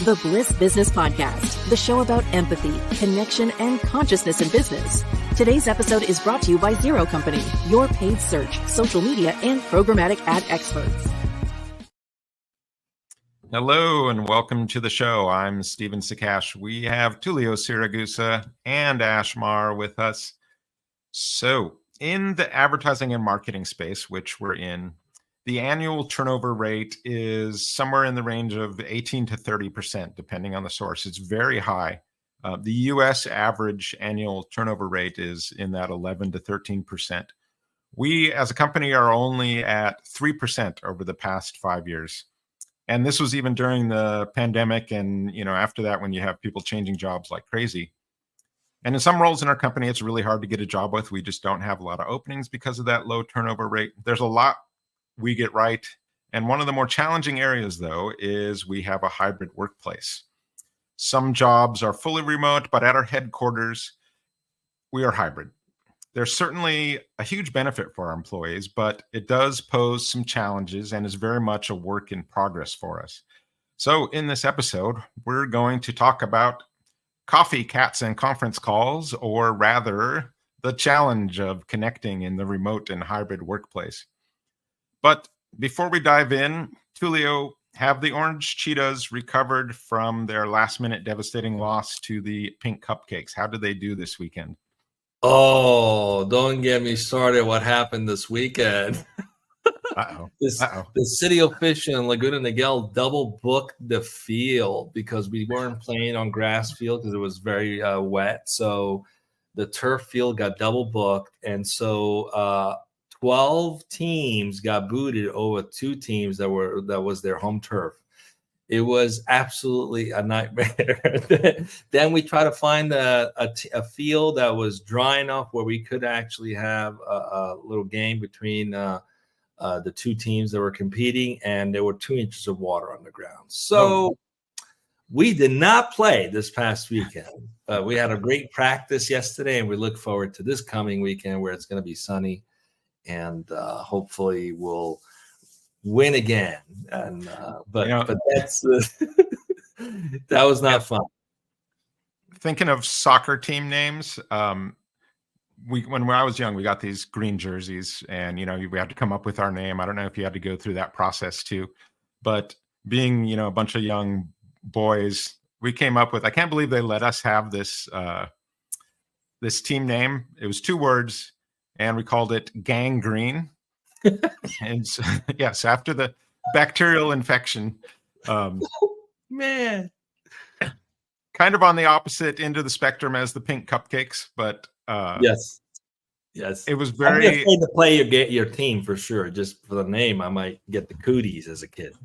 the Bliss Business Podcast, the show about empathy, connection, and consciousness in business. Today's episode is brought to you by Zero Company, your paid search, social media, and programmatic ad experts. Hello and welcome to the show. I'm Stephen Sakach. We have Tullio, Siragusa, and Maher with us. So in the advertising and marketing space, which we're in, the annual turnover rate is somewhere in the range of 18 to 30%, depending on the source. It's very high. The US average annual turnover rate is in that 11 to 13%. We as a company are only at 3% over the past 5 years. And this was even during the pandemic and, after that, when you have people changing jobs like crazy. And in some roles in our company, it's really hard to get a job with. We just don't have a lot of openings because of that low turnover rate. There's a lot we get right. And one of the more challenging areas, though, is we have a hybrid workplace. Some jobs are fully remote, but at our headquarters, we are hybrid. There's certainly a huge benefit for our employees, but it does pose some challenges and is very much a work in progress for us. So in this episode, we're going to talk about coffee, cats, and conference calls, or rather, the challenge of connecting in the remote and hybrid workplace. But before we dive in, Tullio, have the Orange Cheetahs recovered from their last-minute devastating loss to the Pink Cupcakes? How did they do this weekend? Oh, don't get me started. What happened this weekend? The City of Fish in Laguna Niguel double booked the field because we weren't playing on grass field because it was very wet. So the turf field got double booked. And so 12 teams got booted over 2 teams that was their home turf. It was absolutely a nightmare. Then we tried to find a field that was dry enough where we could actually have a little game between the 2 teams that were competing, and there were 2 inches of water on the ground. So we did not play this past weekend. We had a great practice yesterday, and we look forward to this coming weekend where it's going to be sunny, and hopefully we'll win again. And but that's that was not fun. Thinking of soccer team names, when I was young, we got these green jerseys, and we had to come up with our name. I don't know if you had to go through that process too, but being a bunch of young boys, we came up with. I can't believe they let us have this this team name. It was 2 words, and we called it Gang Green. And so, yes, after the bacterial infection, man, kind of on the opposite end of the spectrum as the Pink Cupcakes, but yes, it was very. I'm afraid to play your team for sure. Just for the name, I might get the cooties as a kid.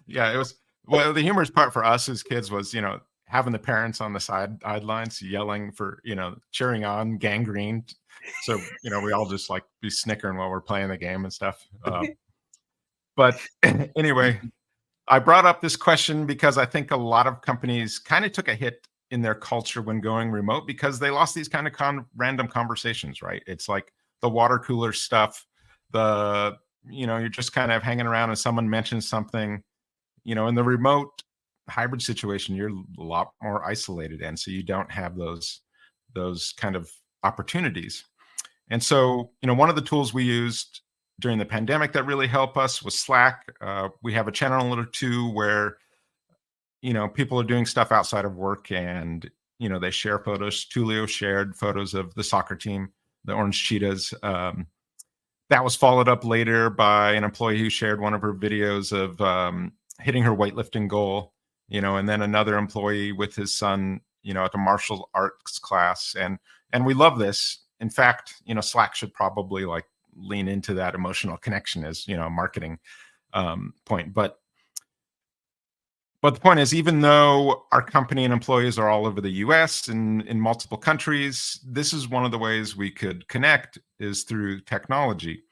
Yeah, it was. Well, the humorous part for us as kids was, having the parents on the sidelines yelling for, cheering on Gang Green. So, we all just be snickering while we're playing the game and stuff. But anyway, I brought up this question because I think a lot of companies kind of took a hit in their culture when going remote because they lost these kind of random conversations, right? It's like the water cooler stuff, you're just kind of hanging around and someone mentions something, in the remote hybrid situation, you're a lot more isolated. And so you don't have those kind of opportunities. And so, one of the tools we used during the pandemic that really helped us was Slack. We have a channel or 2 where, people are doing stuff outside of work and, they share photos. Tullio shared photos of the soccer team, the Orange Cheetahs. That was followed up later by an employee who shared one of her videos of hitting her weightlifting goal, and then another employee with his son, at the martial arts class. And we love this. In fact, Slack should probably lean into that emotional connection as, a marketing point. But the point is, even though our company and employees are all over the US and in multiple countries, this is one of the ways we could connect is through technology.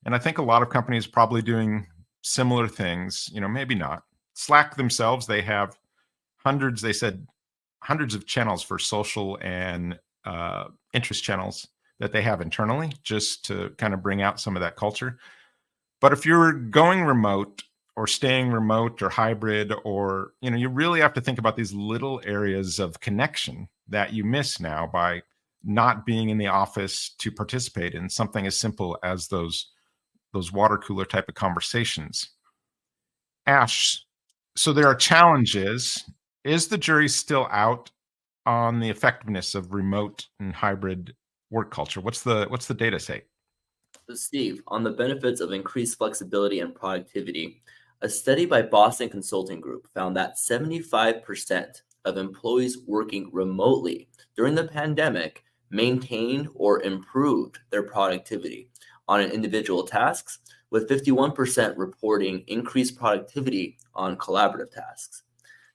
And I think a lot of companies are probably doing similar things, maybe not. Slack themselves, they have hundreds of channels for social and interest channels that they have internally just to kind of bring out some of that culture. But if you're going remote, or staying remote or hybrid, or, you really have to think about these little areas of connection that you miss now by not being in the office to participate in something as simple as those water cooler type of conversations. Ash, so there are challenges. Is the jury still out on the effectiveness of remote and hybrid work culture? What's the data say? Steve, on the benefits of increased flexibility and productivity, a study by Boston Consulting Group found that 75% of employees working remotely during the pandemic maintained or improved their productivity on individual tasks, with 51% reporting increased productivity on collaborative tasks.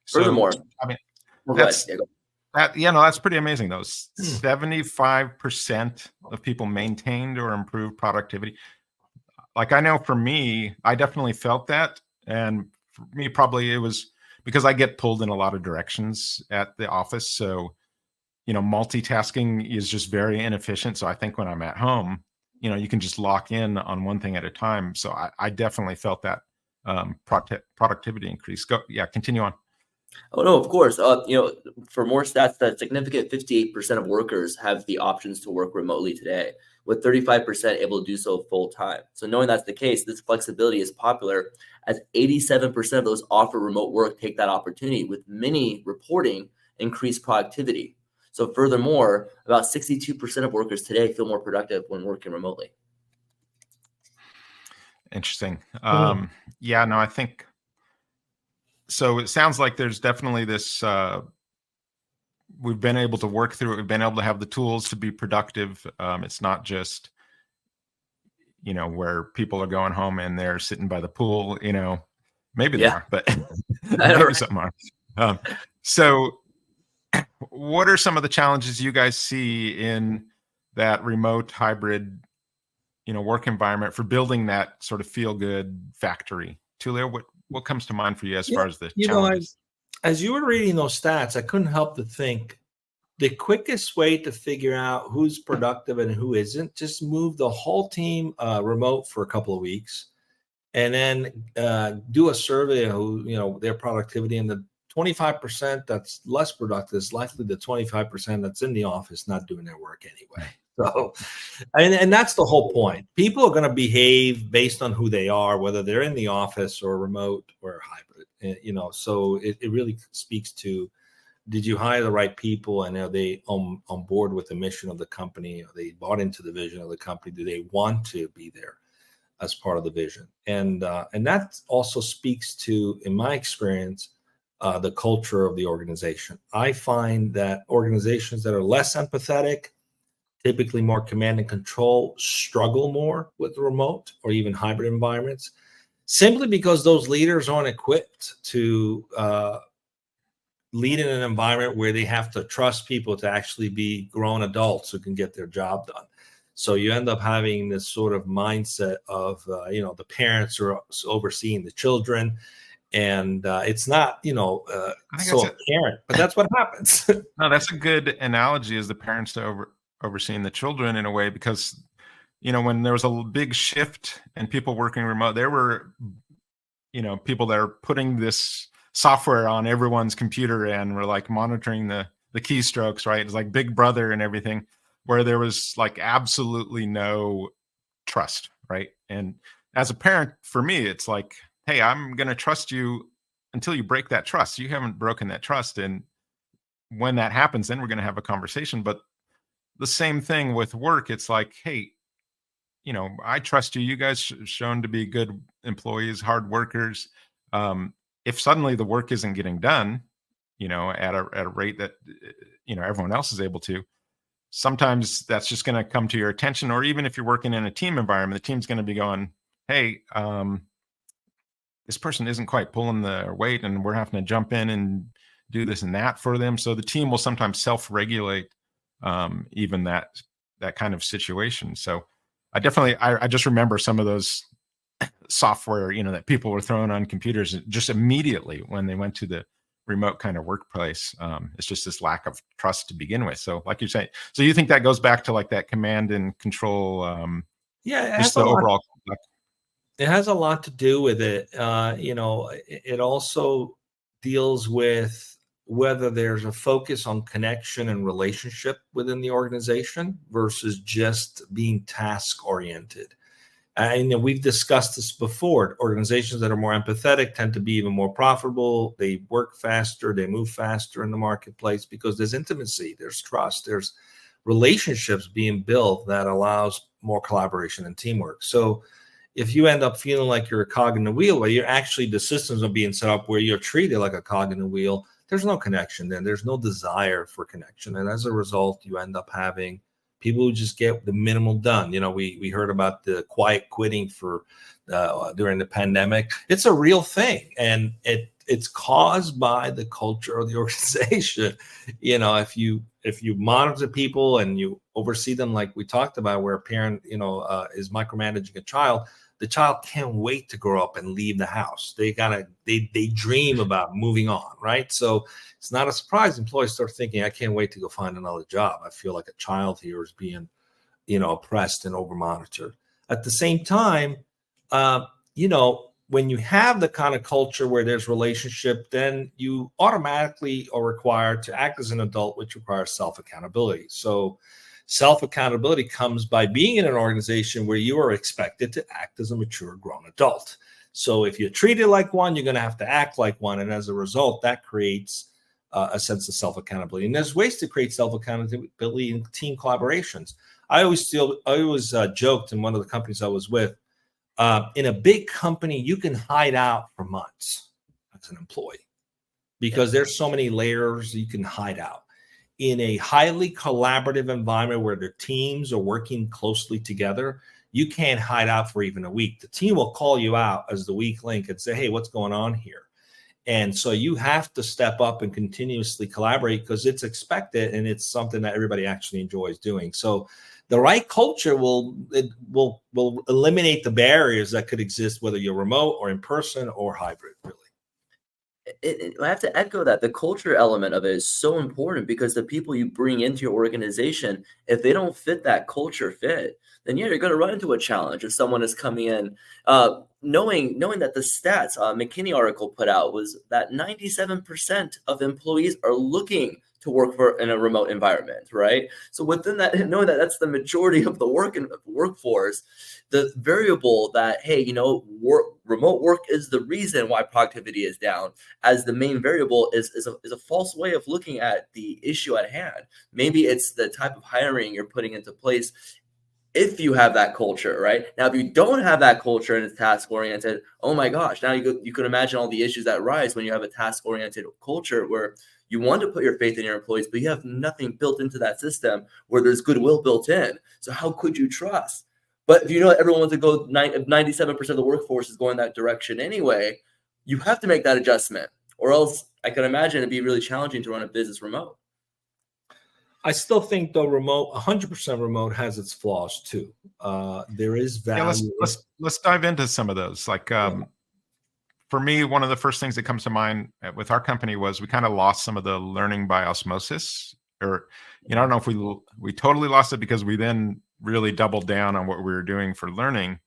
Furthermore, that's pretty amazing. Those 75% of people maintained or improved productivity. Like, I know for me, I definitely felt that. And for me, probably it was because I get pulled in a lot of directions at the office. So, multitasking is just very inefficient. So I think when I'm at home, you can just lock in on one thing at a time. So I definitely felt that productivity increase. Continue on. Oh, no, of course. For more stats, that significant 58% of workers have the options to work remotely today, with 35% able to do so full time. So knowing that's the case, this flexibility is popular, as 87% of those offer remote work take that opportunity, with many reporting increased productivity. So furthermore, about 62% of workers today feel more productive when working remotely. Interesting. I think so. It sounds like there's definitely this, we've been able to work through it. We've been able to have the tools to be productive. It's not just, where people are going home and they're sitting by the pool, maybe they are, but maybe something are. So what are some of the challenges you guys see in that remote hybrid, work environment for building that sort of feel good factory? Tullio, what comes to mind for you as far as the challenges? As you were reading those stats, I couldn't help to think the quickest way to figure out who's productive and who isn't, just move the whole team remote for a couple of weeks, and then do a survey of who, their productivity, and the 25% that's less productive is likely the 25% that's in the office not doing their work anyway. So, and that's the whole point. People are going to behave based on who they are, whether they're in the office or remote or hybrid. So it really speaks to, did you hire the right people, and are they on board with the mission of the company? Are they bought into the vision of the company? Do they want to be there as part of the vision? And that also speaks to, in my experience, the culture of the organization. I find that organizations that are less empathetic, typically more command and control, struggle more with remote or even hybrid environments, simply because those leaders aren't equipped to lead in an environment where they have to trust people to actually be grown adults who can get their job done. So you end up having this sort of mindset of, the parents are overseeing the children, and it's not, so apparent, but that's what happens. No, that's a good analogy, as the parents to overseeing the children in a way, because, when there was a big shift and people working remote, there were, people that are putting this software on everyone's computer and were like monitoring the keystrokes, right? It's like Big Brother and everything, where there was like absolutely no trust, right? And as a parent, for me, it's like, hey, I'm going to trust you until you break that trust. You haven't broken that trust. And when that happens, then we're going to have a conversation. But the same thing with work. It's like, hey, I trust you. You guys shown to be good employees, hard workers. If suddenly the work isn't getting done, at a rate that, everyone else is able to, sometimes that's just going to come to your attention. Or even if you're working in a team environment, the team's going to be going, hey, this person isn't quite pulling their weight, and we're having to jump in and do this and that for them. So the team will sometimes self-regulate even that kind of situation. So I just remember some of those software, that people were throwing on computers just immediately when they went to the remote kind of workplace. It's just this lack of trust to begin with. So like you're saying, so you think that goes back to like that command and control? Yeah, just the overall. It has a lot to do with it. It also deals with whether there's a focus on connection and relationship within the organization versus just being task oriented. And we've discussed this before. Organizations that are more empathetic tend to be even more profitable. They work faster, they move faster in the marketplace because there's intimacy, there's trust, there's relationships being built that allows more collaboration and teamwork. So if you end up feeling like you're a cog in the wheel, where you're actually, the systems are being set up where you're treated like a cog in the wheel, there's no connection then. There's no desire for connection. And as a result, you end up having people who just get the minimal done. We heard about the quiet quitting for during the pandemic. It's a real thing. And it's caused by the culture of the organization. If you monitor people and you oversee them, like we talked about, where a parent, is micromanaging a child, the child can't wait to grow up and leave the house. They dream about moving on, right? So it's not a surprise employees start thinking, I can't wait to go find another job. I feel like a child here is being, oppressed and over monitored. At the same time, when you have the kind of culture where there's relationship, then you automatically are required to act as an adult, which requires self-accountability. So self-accountability comes by being in an organization where you are expected to act as a mature grown adult. So if you're treated like one, you're going to have to act like one. And as a result, that creates a sense of self-accountability. And there's ways to create self-accountability in team collaborations. I always joked in one of the companies I was with, in a big company, you can hide out for months as an employee because there's so many layers you can hide out. In a highly collaborative environment where the teams are working closely together, you can't hide out for even a week. The team will call you out as the weak link and say, hey, what's going on here? And so you have to step up and continuously collaborate because it's expected and it's something that everybody actually enjoys doing. So the right culture will eliminate the barriers that could exist, whether you're remote or in person or hybrid, really. I have to echo that. The culture element of it is so important because the people you bring into your organization, if they don't fit that culture fit, then you're going to run into a challenge if someone is coming in. Knowing that the stats McKinney article put out was that 97% of employees are looking to work in a remote environment, right? So within that, knowing that that's the majority of the workforce, the variable that, hey, remote work is the reason why productivity is down, as the main variable is a false way of looking at the issue at hand. Maybe it's the type of hiring you're putting into place if you have that culture, right? Now, if you don't have that culture and it's task-oriented, oh my gosh, now you can imagine all the issues that rise when you have a task-oriented culture where you want to put your faith in your employees, but you have nothing built into that system where there's goodwill built in. So how could you trust? But if you know everyone wants to go, 97% of the workforce is going that direction anyway, you have to make that adjustment, or else I can imagine it'd be really challenging to run a business remote. I still think, though, 100% remote has its flaws too. There is value. Yeah, let's dive into some of those. For me, one of the first things that comes to mind with our company was we kind of lost some of the learning by osmosis. Or, I don't know if we totally lost it because we then really doubled down on what we were doing for learning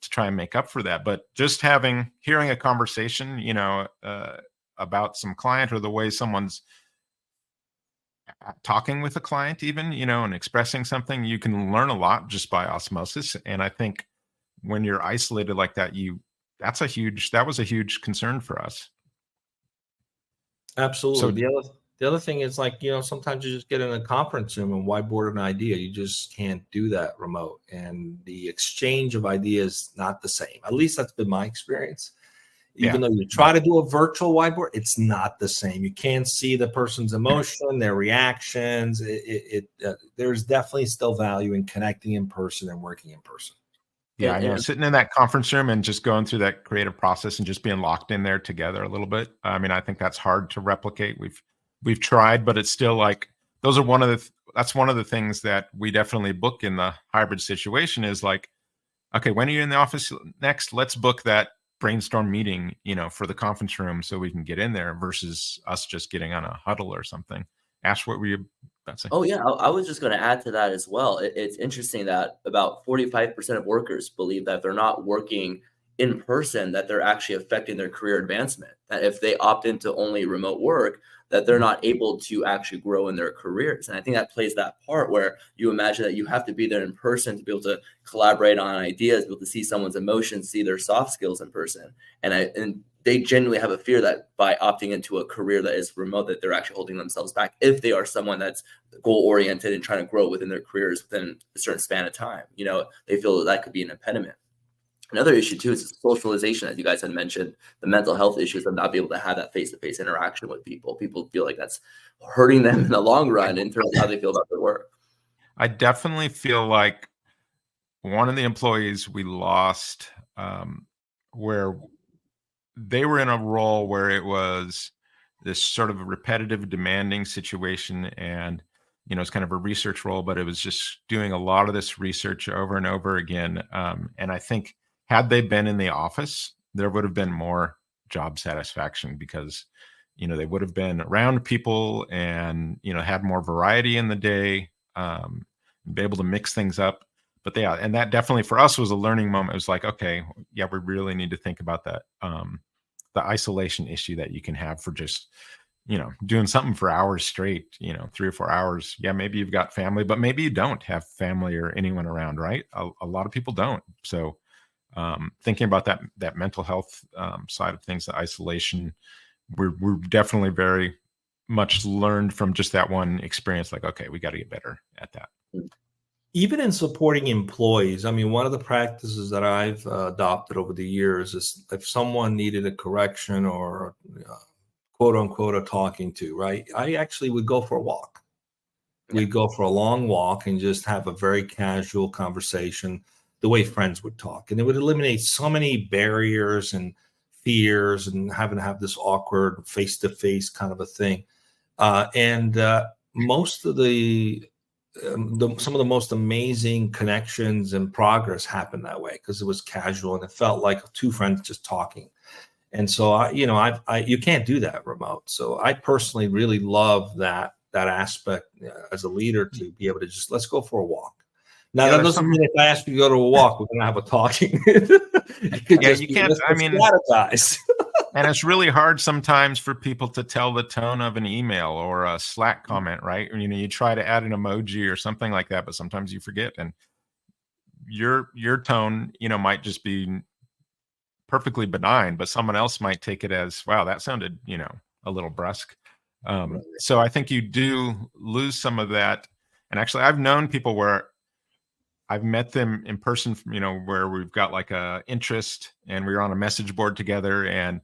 to try and make up for that. But just hearing a conversation, about some client or the way someone's talking with a client even, and expressing something, you can learn a lot just by osmosis. And I think when you're isolated like that, that was a huge concern for us. Absolutely. So, the other thing is sometimes you just get in a conference room and whiteboard an idea. You just can't do that remote. And the exchange of ideas not the same. At least that's been my experience. Even though you try to do a virtual whiteboard, it's not the same. You can't see the person's emotion, their reactions. There's definitely still value in connecting in person and working in person. Yeah, I know. Sitting in that conference room and just going through that creative process and just being locked in there together a little bit. I mean, I think that's hard to replicate. We've tried, but it's still that's one of the things that we definitely book in the hybrid situation is okay, when are you in the office next? Let's book that brainstorm meeting, for the conference room so we can get in there versus us just getting on a huddle or something. Ash, what were you about to say? Oh, yeah. I was just going to add to that as well. It's interesting that about 45% of workers believe that if they're not working in person, that they're actually affecting their career advancement. That if they opt into only remote work, that they're not able to actually grow in their careers. And I think that plays that part where you imagine that you have to be there in person to be able to collaborate on ideas, be able to see someone's emotions, see their soft skills in person. And they genuinely have a fear that by opting into a career that is remote, that they're actually holding themselves back if they are someone that's goal-oriented and trying to grow within their careers within a certain span of time. They feel that could be an impediment. Another issue too is socialization, as you guys had mentioned, the mental health issues of not being able to have that face-to-face interaction with people. People feel like that's hurting them in the long run in terms of how they feel about their work. I definitely feel like one of the employees we lost, where they were in a role where it was this sort of a repetitive, demanding situation, and it's kind of a research role, but it was just doing a lot of this research over and over again. And I think had they been in the office, there would have been more job satisfaction because, they would have been around people and, had more variety in the day, be able to mix things up. But yeah, and that definitely for us was a learning moment. It was like, okay, yeah, we really need to think about that. The isolation issue that you can have for just, doing something for hours straight, 3 or 4 hours. Yeah, maybe you've got family, but maybe you don't have family or anyone around, right? A lot of people don't. So thinking about that mental health side of things, the isolation, we're definitely very much learned from just that one experience. Like, okay, we got to get better at that. Even in supporting employees, I mean, one of the practices that I've adopted over the years is if someone needed a correction or quote unquote a talking to, right? I actually would go for a walk. We'd go for a long walk and just have a very casual conversation, the way friends would talk. And it would eliminate so many barriers and fears and having to have this awkward face-to-face kind of a thing. Most of some of the most amazing connections and progress happened that way because it was casual and it felt like two friends just talking. And so you can't do that remote. So I personally really love that aspect as a leader to be able to just let's go for a walk. Now that doesn't mean if I ask you to go to a walk, we're going to have a talking. You can't. I mean, strategize. And it's really hard sometimes for people to tell the tone of an email or a Slack comment, right? You try to add an emoji or something like that, but sometimes you forget. And your tone, might just be perfectly benign, but someone else might take it as, wow, that sounded, a little brusque. So I think you do lose some of that. And actually, I've known people where I've met them in person, where we've got like a interest and we're on a message board together and,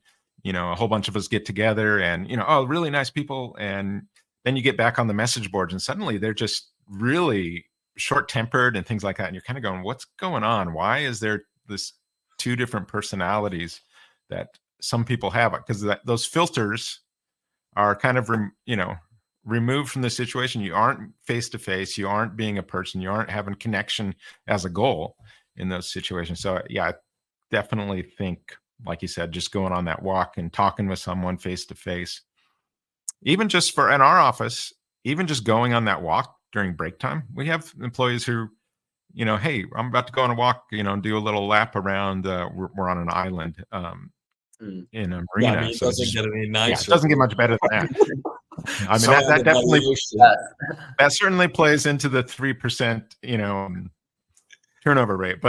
a whole bunch of us get together and, oh, really nice people. And then you get back on the message boards and suddenly they're just really short-tempered and things like that. And you're kind of going, what's going on? Why is there this two different personalities that some people have? Because those filters are kind of, removed from the situation. You aren't face-to-face. You aren't being a person. You aren't having connection as a goal in those situations. So yeah, I definitely think, like you said, just going on that walk and talking with someone face-to-face, even just in our office, even just going on that walk during break time. We have employees who, hey, I'm about to go on a walk, do a little lap around, we're on an island in a marina. I mean, it doesn't get any nicer. Yeah, it doesn't get much better than that. I mean, that definitely, that certainly plays into the 3%, turnover rate.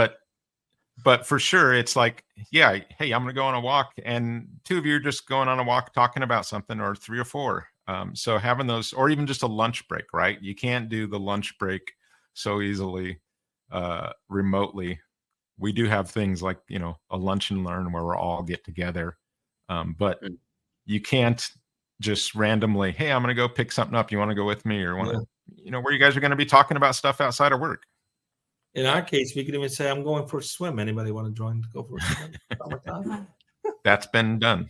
But for sure, it's like, yeah, hey, I'm going to go on a walk, and two of you are just going on a walk talking about something, or 3 or 4. So having those, or even just a lunch break, right? You can't do the lunch break so easily remotely. We do have things like, a lunch and learn where we'll all get together. But you can't just randomly, hey, I'm going to go pick something up. You want to go with me? Or want to, where you guys are going to be talking about stuff outside of work. In our case, we could even say, I'm going for a swim. Anybody want to join to go for a swim? That's been done.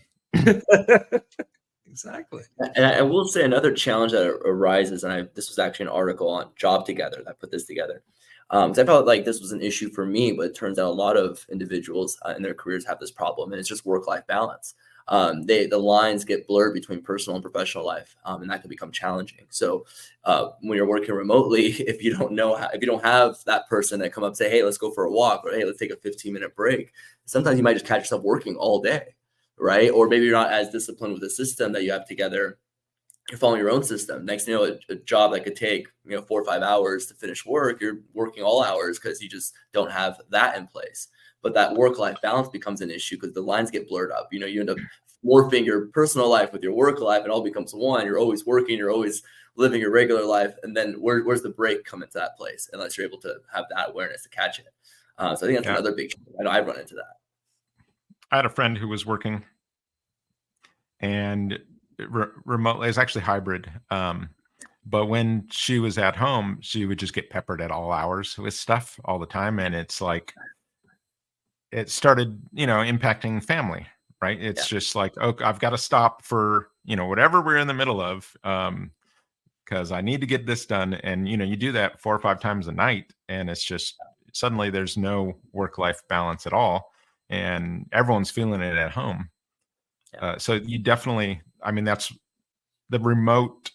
Exactly. And I will say another challenge that arises, and this was actually an article on Job Together that put this together. Because I felt like this was an issue for me, but it turns out a lot of individuals in their careers have this problem, and it's just work-life balance. the lines get blurred between personal and professional life, and that can become challenging. So when you're working remotely, if you don't have that person that come up and say, hey, let's go for a walk, or hey, let's take a 15-minute break, sometimes you might just catch yourself working all day, right? Or maybe you're not as disciplined with the system that you have together. You're following your own system. Next thing you know, a job that could take 4 or 5 hours to finish work, you're working all hours because you just don't have that in place. But that work-life balance becomes an issue because the lines get blurred up. You end up morphing your personal life with your work life, and it all becomes one. You're always working, you're always living your regular life, and then where's the break come into that place unless you're able to have that awareness to catch it. So I think that's another big challenge. I know I've run into that. I had a friend who was working and remotely. It's actually hybrid. But when she was at home, she would just get peppered at all hours with stuff all the time. And it's like, it started, impacting family, right? It's just like, oh, I've got to stop for, whatever we're in the middle of, because I need to get this done. And, you do that 4 or 5 times a night, and it's just suddenly there's no work-life balance at all. And everyone's feeling it at home. So you definitely, that's the remote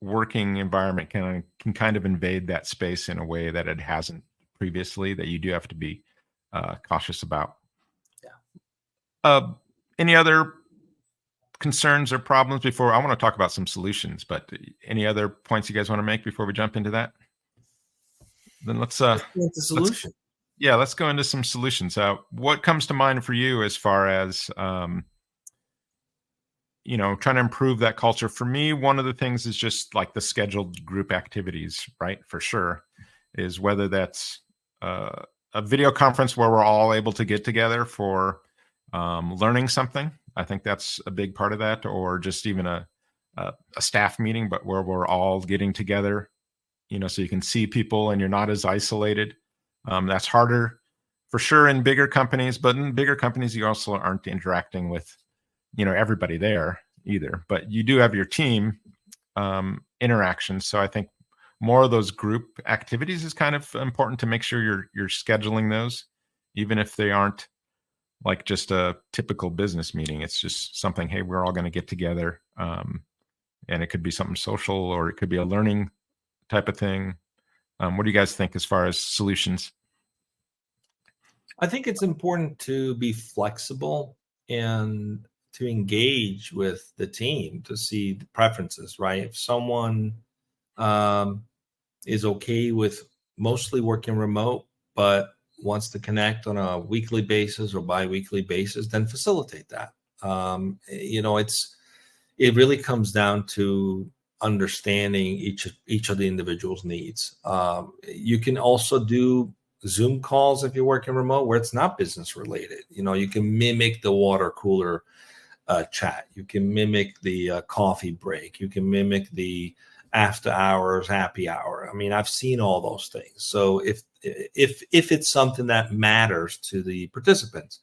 working environment can kind of invade that space in a way that it hasn't previously, that you do have to be cautious about. Any other concerns or problems before? I want to talk about some solutions, but any other points you guys want to make before we jump into that? Then let's go into solution. Let's go into some solutions. What comes to mind for you as far as trying to improve that culture? For me, one of the things is just like the scheduled group activities, right? For sure, is whether that's a video conference where we're all able to get together for learning something. I think that's a big part of that, or just even a staff meeting, but where we're all getting together, so you can see people and you're not as isolated. That's harder for sure in bigger companies, but in bigger companies, you also aren't interacting with, everybody there either, but you do have your team interactions. So I think more of those group activities is kind of important to make sure you're scheduling those, even if they aren't like just a typical business meeting. It's just something, hey, we're all going to get together. And it could be something social, or it could be a learning type of thing. What do you guys think as far as solutions? I think it's important to be flexible and to engage with the team to see the preferences, right? If someone is okay with mostly working remote, but wants to connect on a weekly basis or bi-weekly basis, then facilitate that. It really comes down to understanding each of the individual's needs. You can also do Zoom calls if you're working remote where it's not business related. You can mimic the water cooler chat. You can mimic the coffee break. You can mimic the after hours happy hour. I've seen all those things. So if it's something that matters to the participants,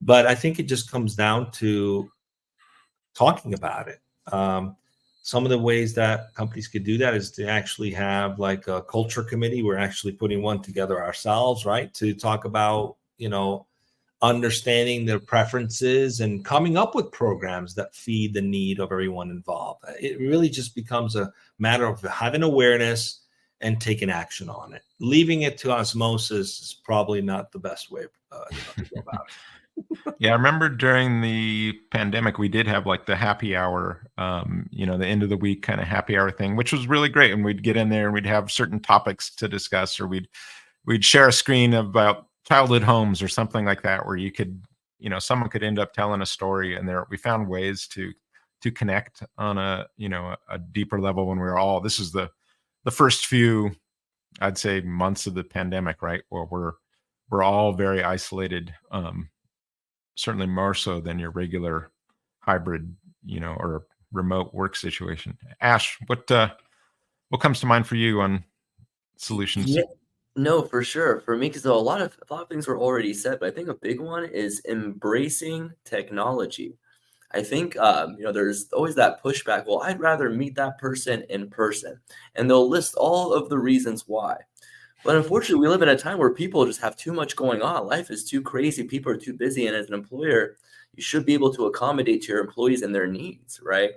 but I think it just comes down to talking about it. Some of the ways that companies could do that is to actually have like a culture committee. We're actually putting one together ourselves, right? To talk about, understanding their preferences and coming up with programs that feed the need of everyone involved. It really just becomes a matter of having awareness and taking action on it. Leaving it to osmosis is probably not the best way to go about it. Yeah, I remember during the pandemic, we did have like the happy hour, the end of the week kind of happy hour thing, which was really great. And we'd get in there and we'd have certain topics to discuss, or we'd share a screen about childhood homes or something like that, where you could, someone could end up telling a story, and we found ways to connect on a deeper level when we were all, this is the first few, I'd say, months of the pandemic, right? Where we're all very isolated, certainly more so than your regular hybrid, or remote work situation. Ash, what comes to mind for you on solutions? Yeah. No, for sure. For me, because a lot of things were already said, but I think a big one is embracing technology. I think there's always that pushback. Well, I'd rather meet that person in person, and they'll list all of the reasons why. But unfortunately, we live in a time where people just have too much going on. Life is too crazy. People are too busy, and as an employer, You should be able to accommodate to your employees and their needs, right?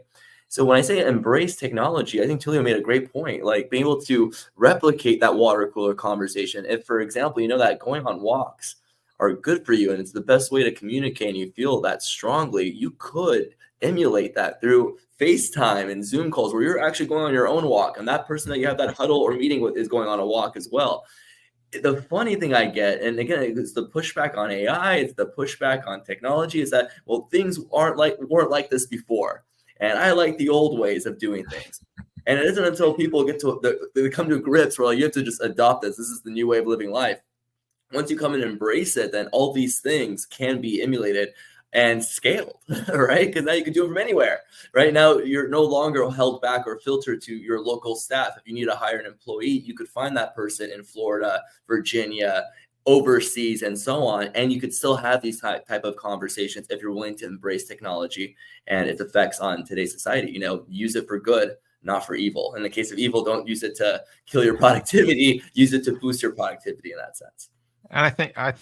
So when I say embrace technology, I think Tullio made a great point, like being able to replicate that water cooler conversation. If, for example, you know that going on walks are good for you and it's the best way to communicate and you feel that strongly, you could emulate that through FaceTime and Zoom calls where you're actually going on your own walk and that person that you have that huddle or meeting with is going on a walk as well. The funny thing I get, and again, it's the pushback on AI, it's the pushback on technology, is that, well, things weren't like this before. And I like the old ways of doing things. And it isn't until people get to they come to grips where like, you have to just adopt this. This is the new way of living life. Once you come and embrace it, then all these things can be emulated and scaled, right? Because now you can do it from anywhere. Right now, you're no longer held back or filtered to your local staff. If you need to hire an employee, you could find that person in Florida, Virginia, overseas, and so on. And you could still have these type of conversations if you're willing to embrace technology and its effects on today's society. You know, use it for good, not for evil. In the case of evil, don't use it to kill your productivity. Use it to boost your productivity in that sense. And I think I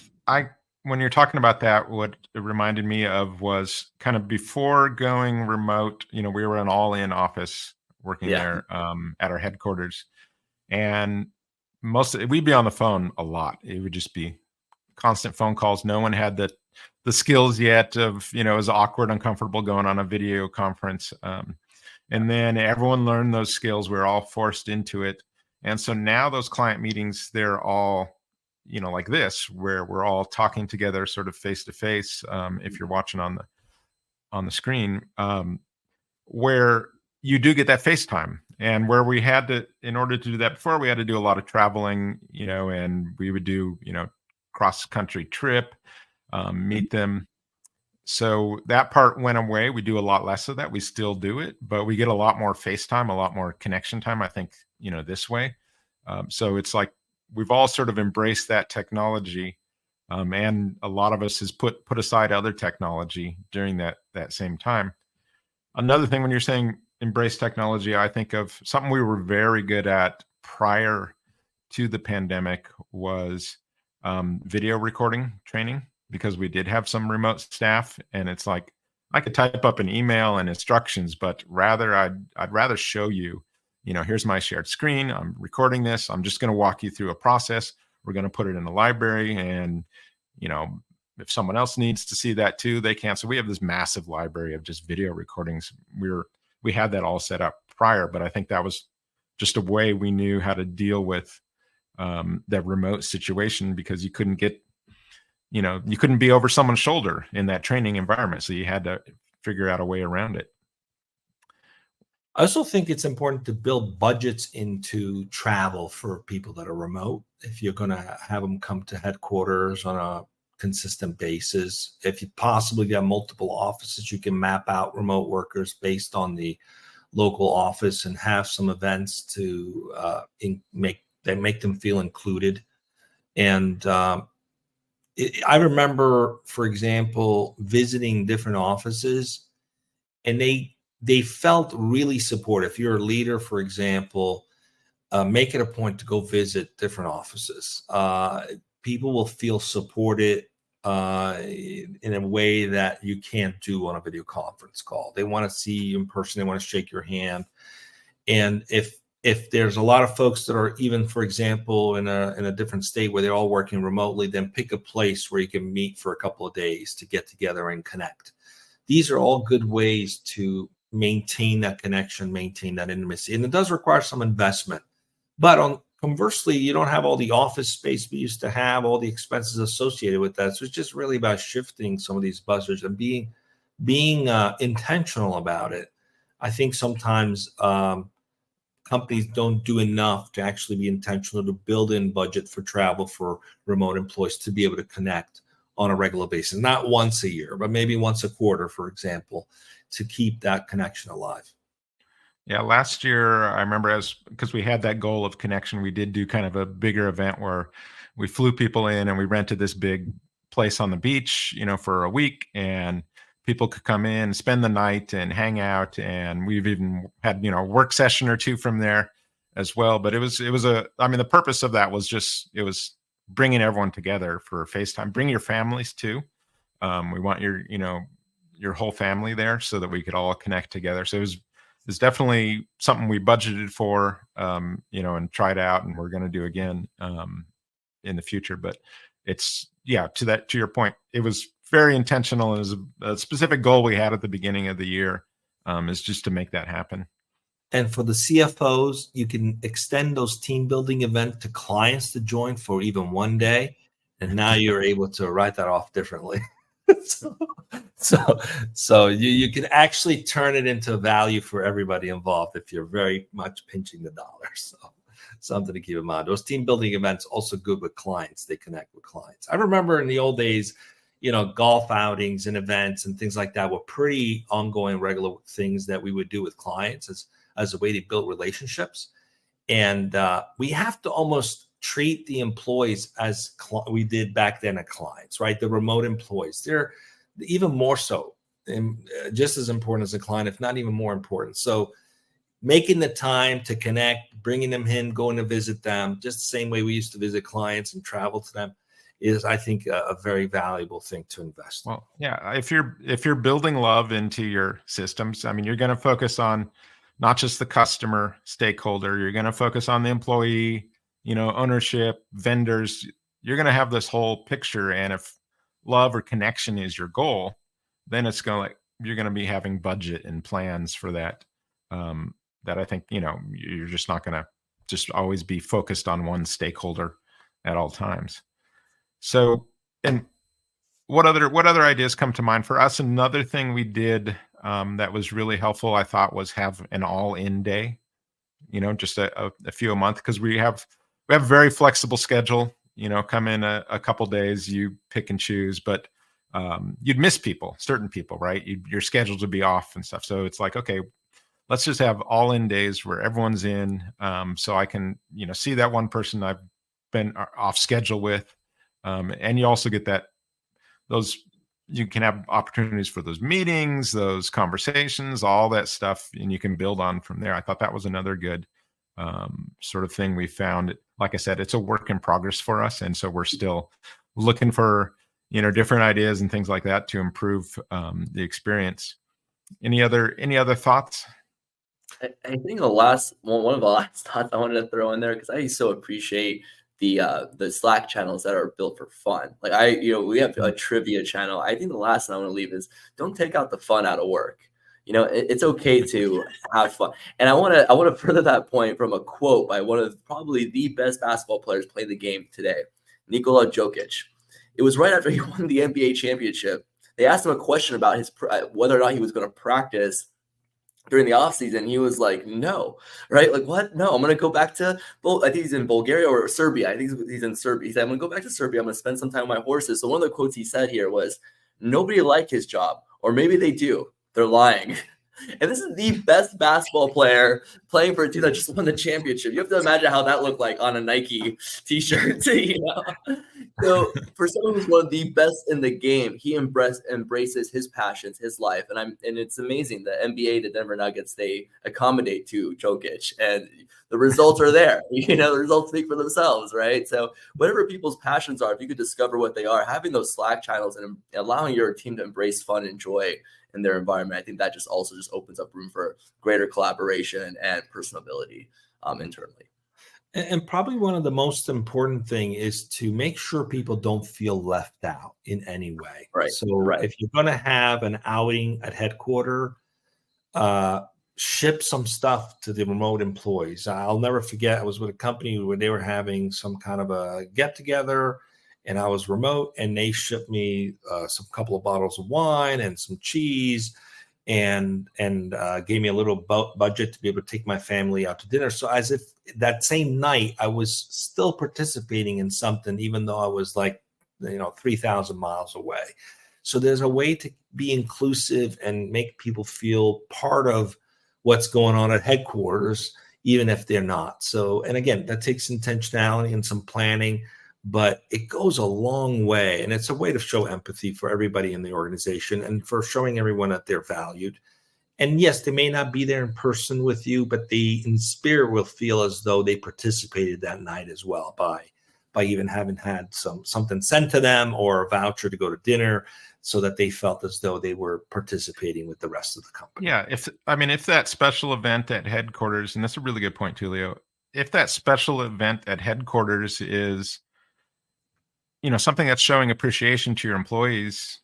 when you're talking about that, what it reminded me of was kind of before going remote, you know, we were an all-in office working there at our headquarters. And we'd be on the phone a lot. It would just be constant phone calls. No one had the skills yet of, you know, it was awkward, uncomfortable going on a video conference. And then everyone learned those skills. We were all forced into it. And so now those client meetings, they're all, you know, like this, where we're all talking together sort of face to face. If you're watching on the screen, where you do get that FaceTime, and where we had to, in order to do that before, we had to do a lot of traveling, you know, and we would do, you know, cross country trip, meet them. So that part went away. We do a lot less of that. We still do it, but we get a lot more FaceTime, a lot more connection time, I think, you know, this way. So it's like, we've all sort of embraced that technology, and a lot of us has put aside other technology during that same time. Another thing, when you're saying embrace technology, I think of something we were very good at prior to the pandemic was video recording training, because we did have some remote staff, and it's like I could type up an email and instructions, but I'd rather show you, you know, here's my shared screen. I'm recording this. I'm just going to walk you through a process. We're going to put it in the library. And, you know, if someone else needs to see that too, they can. So we have this massive library of just video recordings. We had that all set up prior, but I think that was just a way we knew how to deal with that remote situation, because you couldn't be over someone's shoulder in that training environment. So you had to figure out a way around it. I also think it's important to build budgets into travel for people that are remote. If you're going to have them come to headquarters on a consistent basis, if you possibly get multiple offices, you can map out remote workers based on the local office and have some events to make them feel included. And I remember, for example, visiting different offices, and they felt really supportive. If you're a leader, for example, make it a point to go visit different offices. People will feel supported in a way that you can't do on a video conference call. They want to see you in person. They want to shake your hand. And if there's a lot of folks that are, even, for example, in a different state where they're all working remotely, then pick a place where you can meet for a couple of days to get together and connect. These are all good ways to maintain that connection, maintain that intimacy. And it does require some investment. But conversely, you don't have all the office space we used to have, all the expenses associated with that. So it's just really about shifting some of these buzzards and being intentional about it. I think sometimes companies don't do enough to actually be intentional to build in budget for travel for remote employees to be able to connect on a regular basis, not once a year, but maybe once a quarter, for example, to keep that connection alive. Yeah, last year, I remember, because we had that goal of connection, we did do kind of a bigger event where we flew people in and we rented this big place on the beach, you know, for a week, and people could come in, spend the night and hang out. And we've even had, you know, a work session or two from there as well. But the purpose of that was it was bringing everyone together for FaceTime. Bring your families too. We want your your whole family there so that we could all connect together. So it's definitely something we budgeted for, and tried out, and we're going to do again in the future. But it's, to your point, it was very intentional. It was a specific goal we had at the beginning of the year, is just to make that happen. And for the CFOs, you can extend those team building events to clients to join for even one day. And now you're able to write that off differently. so you can actually turn it into value for everybody involved if you're very much pinching the dollar. So something to keep in mind. Those team building events also good with clients. They connect with clients. I remember in the old days, golf outings and events and things like that were pretty ongoing, regular things that we would do with clients as a way to build relationships. And we have to almost treat the employees as we did back then as clients, right? The remote employees, they're even more so, and just as important as a client, if not even more important. So making the time to connect, bringing them in, going to visit them, just the same way we used to visit clients and travel to them, is, I think, a very valuable thing to invest in. Well, yeah, if you're building love into your systems, I mean, you're going to focus on not just the customer stakeholder, you're going to focus on the employee, ownership, vendors. You're going to have this whole picture. And if love or connection is your goal, then you're going to be having budget and plans for that. That I think, you're just not going to just always be focused on one stakeholder at all times. So, and what other ideas come to mind for us? Another thing we did that was really helpful, I thought, was have an all-in day, just a few a month, because we have a very flexible schedule. Come in a couple days, you pick and choose, but you'd miss certain people, right? Your schedule would be off and stuff. So it's like, okay, let's just have all-in days where everyone's in, so I can, see that one person I've been off schedule with, and you also get you can have opportunities for those meetings, those conversations, all that stuff, and you can build on from there. I thought that was another good sort of thing we found. Like I said, it's a work in progress for us, and so we're still looking for different ideas and things like that to improve the experience. Any other thoughts? I think one of the last thoughts I wanted to throw in there, because I so appreciate the Slack channels that are built for fun. Like we have a trivia channel. I think the last thing I want to leave is, don't take out the fun out of work. It's okay to have fun. And I want to further that point from a quote by one of probably the best basketball players playing the game today, Nikola Jokic. It was right after he won the NBA championship. They asked him a question about whether or not he was going to practice during the offseason. He was like, no, right? Like, what? No, I'm going to go back to, I think he's in Bulgaria or Serbia. I think he's in Serbia. He said, I'm going to go back to Serbia. I'm going to spend some time with my horses. So one of the quotes he said here was, nobody liked his job, or maybe they do. They're lying. And this is the best basketball player playing for a team that just won the championship. You have to imagine how that looked like on a Nike t-shirt, So for someone who's one of the best in the game, he embraces his passions, his life. And it's amazing. The NBA, the Denver Nuggets, they accommodate to Jokic, and the results are there. The results speak for themselves, right? So whatever people's passions are, if you could discover what they are, having those Slack channels and allowing your team to embrace fun and joy in their environment, I think that just opens up room for greater collaboration and personability internally. And probably one of the most important thing is to make sure people don't feel left out in any way. Right. So if you're going to have an outing at headquarters, ship some stuff to the remote employees. I'll never forget, I was with a company where they were having some kind of a get together, and I was remote, and they shipped me some couple of bottles of wine and some cheese, and gave me a little budget to be able to take my family out to dinner. So as if that same night I was still participating in something, even though I was 3,000 miles away. So there's a way to be inclusive and make people feel part of what's going on at headquarters, even if they're not. So, and again, that takes intentionality and some planning, but it goes a long way. And it's a way to show empathy for everybody in the organization and for showing everyone that they're valued. And yes, they may not be there in person with you, but they in spirit will feel as though they participated that night as well by by even having had something sent to them or a voucher to go to dinner, so that they felt as though they were participating with the rest of the company. Yeah, if that special event at headquarters, and that's a really good point, Tullio, if that special event at headquarters is, something that's showing appreciation to your employees,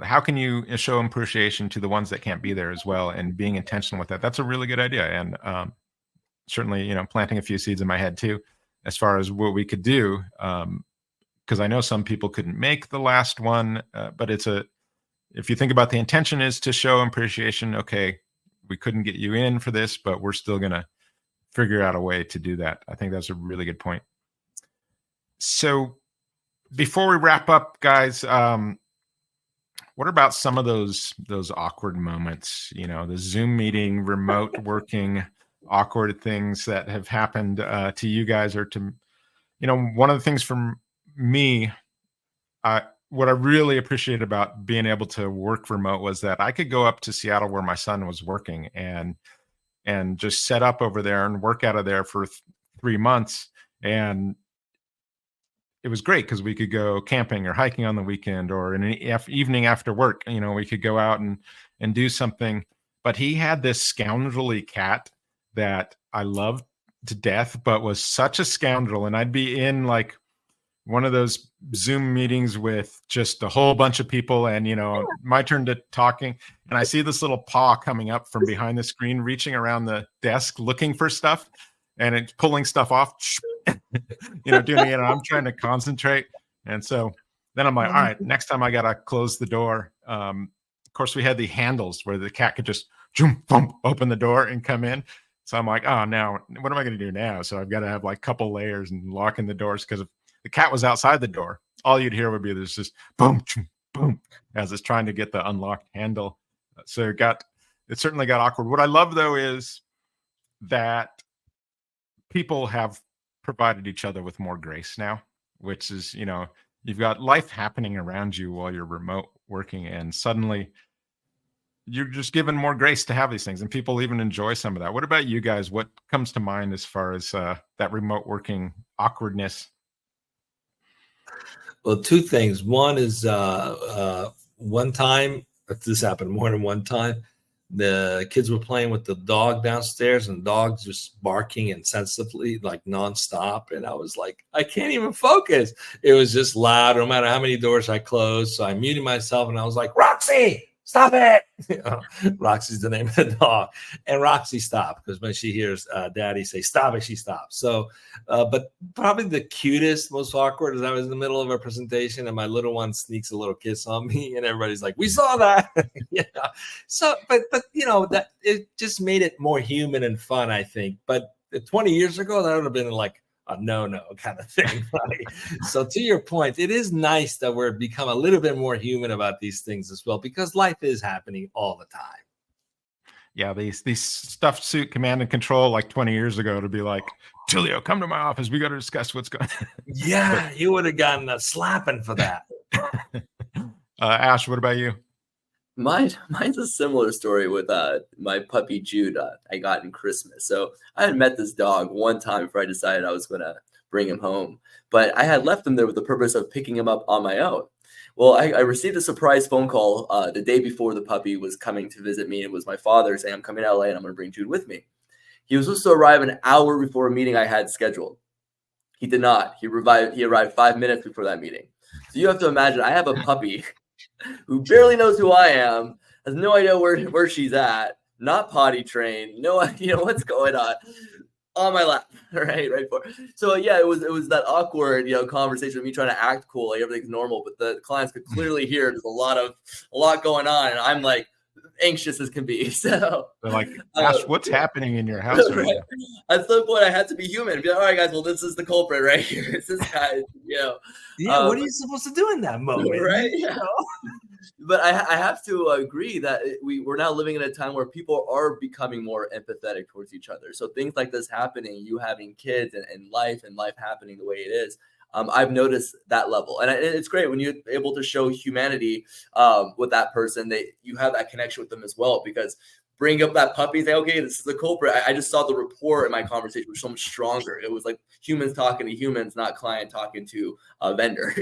how can you show appreciation to the ones that can't be there as well, and being intentional with that? That's a really good idea. And certainly, planting a few seeds in my head too, as far as what we could do. Because I know some people couldn't make the last one, but if you think about the intention is to show appreciation, okay, we couldn't get you in for this, but we're still going to figure out a way to do that. I think that's a really good point. So before we wrap up, guys, what about some of those awkward moments, the Zoom meeting, remote working, awkward things that have happened to you guys, or to, one of the things from me, what I really appreciated about being able to work remote was that I could go up to Seattle where my son was working and just set up over there and work out of there for 3 months. And it was great because we could go camping or hiking on the weekend, or in an evening after work, we could go out and do something. But he had this scoundrelly cat that I loved to death, but was such a scoundrel. And I'd be in like one of those Zoom meetings with just a whole bunch of people, and my turn to talking, and I see this little paw coming up from behind the screen, reaching around the desk looking for stuff, and it's pulling stuff off, doing it. I'm trying to concentrate, and so then I'm like, all right, next time I gotta close the door. Of course, we had the handles where the cat could just open the door and come in. So I'm like, oh, now what am I going to do now? So I've got to have like a couple layers and locking the doors, because if the cat was outside the door, all you'd hear would be this just boom, boom, as it's trying to get the unlocked handle. So it certainly got awkward. What I love though is that people have provided each other with more grace now, which is, you've got life happening around you while you're remote working, and suddenly you're just given more grace to have these things, and people even enjoy some of that. What about you guys? What comes to mind as far as that remote working awkwardness? Well, two things. One is one time, this happened more than one time, the kids were playing with the dog downstairs, and the dog's just barking insensibly, like nonstop. And I was like, I can't even focus. It was just loud, no matter how many doors I closed. So I muted myself, and I was like, Roxy, stop it. Roxy's the name of the dog. And Roxy stopped, because when she hears daddy say, stop it, she stops. So, but probably the cutest, most awkward is I was in the middle of a presentation, and my little one sneaks a little kiss on me, and everybody's like, we saw that. So, but that it just made it more human and fun, I think. But 20 years ago, that would have been like a no kind of thing, right? So to your point, it is nice that we're become a little bit more human about these things as well, because life is happening all the time. Yeah, these stuffed suit command and control like 20 years ago to be like, Tullio, come to my office. We got to discuss what's going on. Yeah, you would have gotten a slapping for that. Ash, what about you? Mine's a similar story with my puppy Jude I got in Christmas. So I had met this dog one time before I decided I was going to bring him home. But I had left him there with the purpose of picking him up on my own. Well, I received a surprise phone call the day before the puppy was coming to visit me. It was my father saying, I'm coming to LA and I'm going to bring Jude with me. He was supposed to arrive an hour before a meeting I had scheduled. He did not. He arrived 5 minutes before that meeting. So you have to imagine, I have a puppy who barely knows who I am, has no idea where she's at, not potty trained, no idea what's going on my lap, right for. So yeah, it was that awkward, conversation with me trying to act cool, like everything's normal, but the clients could clearly hear there's a lot going on, and I'm like anxious as can be. So they're like, Ash, what's happening in your house right now? At some point, I had to be human. Be like, all right, guys, well, this is the culprit right here. It's this guy, Yeah, what are you supposed to do in that moment? Right? But I have to agree that we're now living in a time where people are becoming more empathetic towards each other. So things like this happening, you having kids and life happening the way it is, I've noticed that level. And it's great when you're able to show humanity with that person, that you have that connection with them as well. Because bring up that puppy and say, okay, this is the culprit. I just saw the rapport in my conversation was so much stronger. It was like humans talking to humans, not client talking to a vendor,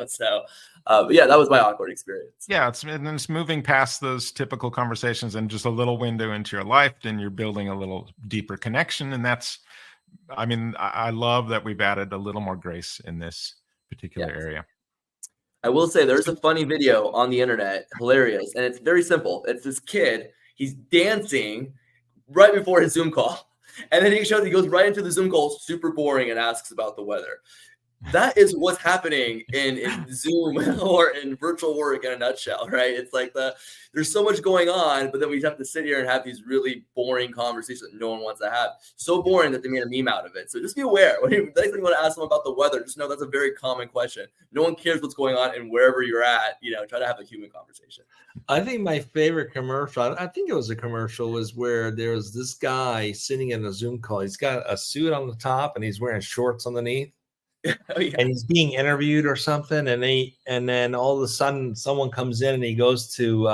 So, but yeah, that was my awkward experience. Yeah, it's moving past those typical conversations and just a little window into your life, and you're building a little deeper connection. And I love that we've added a little more grace in this particular area. I will say there's a funny video on the internet, hilarious, and it's very simple. It's this kid, he's dancing right before his Zoom call, and then he goes right into the Zoom call, super boring, and asks about the weather. That is what's happening in Zoom or in virtual work in a nutshell, right? It's like there's so much going on, but then we have to sit here and have these really boring conversations that no one wants to have. So boring that they made a meme out of it. So just be aware. When you want to ask them about the weather, just know that's a very common question. No one cares what's going on and wherever you're at, try to have a human conversation. I think my favorite commercial, I think it was a commercial, was where there's this guy sitting in a Zoom call. He's got a suit on the top and he's wearing shorts underneath. Oh, yeah. And he's being interviewed or something, and then all of a sudden someone comes in and he goes to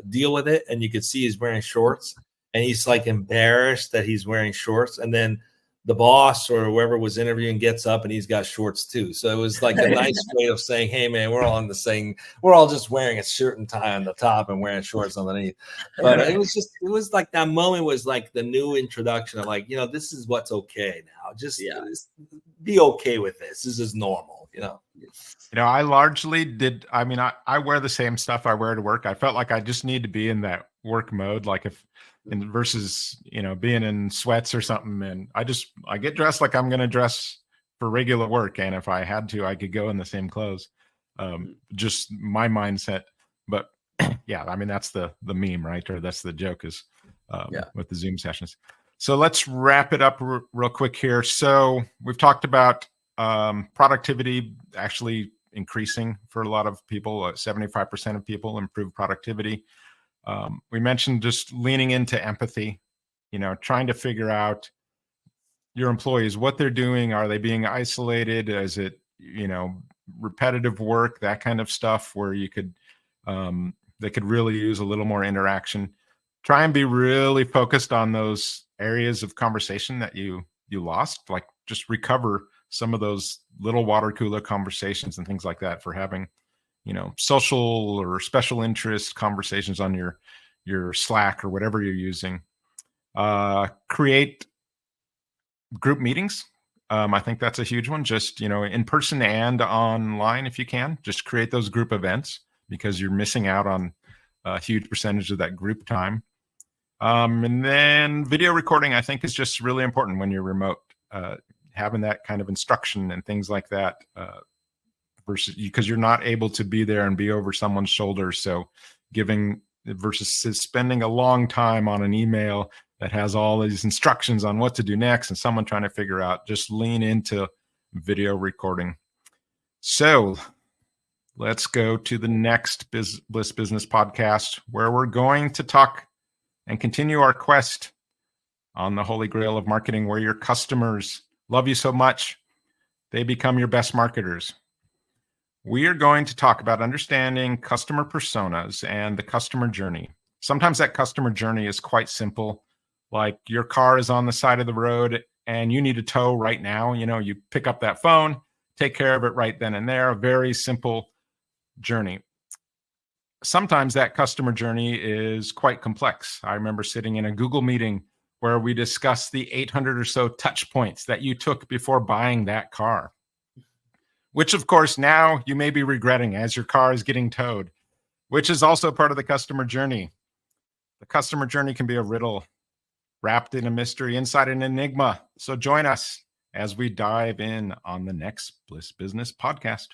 deal with it, and you can see he's wearing shorts, and he's like embarrassed that he's wearing shorts, and then the boss or whoever was interviewing gets up and he's got shorts too. So it was like a nice way of saying, hey man, we're all just wearing a shirt and tie on the top and wearing shorts underneath. But it was like that moment was like the new introduction of like, this is what's okay now. Just be okay with this. This is normal, I largely did. I wear the same stuff I wear to work. I felt like I just need to be in that work mode. Like versus being in sweats or something, and I get dressed like I'm going to dress for regular work, and if I had to, I could go in the same clothes. Just my mindset. But yeah, that's the meme, right? Or that's the joke is with the Zoom sessions. So let's wrap it up real quick here. So we've talked about productivity actually increasing for a lot of people. 75% of people improve productivity. We mentioned just leaning into empathy, trying to figure out your employees, what they're doing. Are they being isolated? Is it, repetitive work, that kind of stuff where they could really use a little more interaction. Try and be really focused on those areas of conversation that you lost, like just recover some of those little water cooler conversations and things like that for having social or special interest conversations on your Slack or whatever you're using. Create group meetings. I think that's a huge one. Just, in person and online, if you can, just create those group events because you're missing out on a huge percentage of that group time. And then video recording, I think, is just really important when you're remote. Having that kind of instruction and things like that. Because you're not able to be there and be over someone's shoulder. So versus spending a long time on an email that has all these instructions on what to do next and someone trying to figure out, just lean into video recording. So let's go to the next Bliss Business podcast, where we're going to talk and continue our quest on the holy grail of marketing, where your customers love you so much, they become your best marketers. We are going to talk about understanding customer personas and the customer journey. Sometimes that customer journey is quite simple, like your car is on the side of the road and you need a tow right now. You pick up that phone, take care of it right then and there. A very simple journey. Sometimes that customer journey is quite complex. I remember sitting in a Google meeting where we discussed the 800 or so touch points that you took before buying that car, which of course now you may be regretting as your car is getting towed, which is also part of the customer journey. The customer journey can be a riddle wrapped in a mystery, inside an enigma. So join us as we dive in on the next Bliss Business podcast.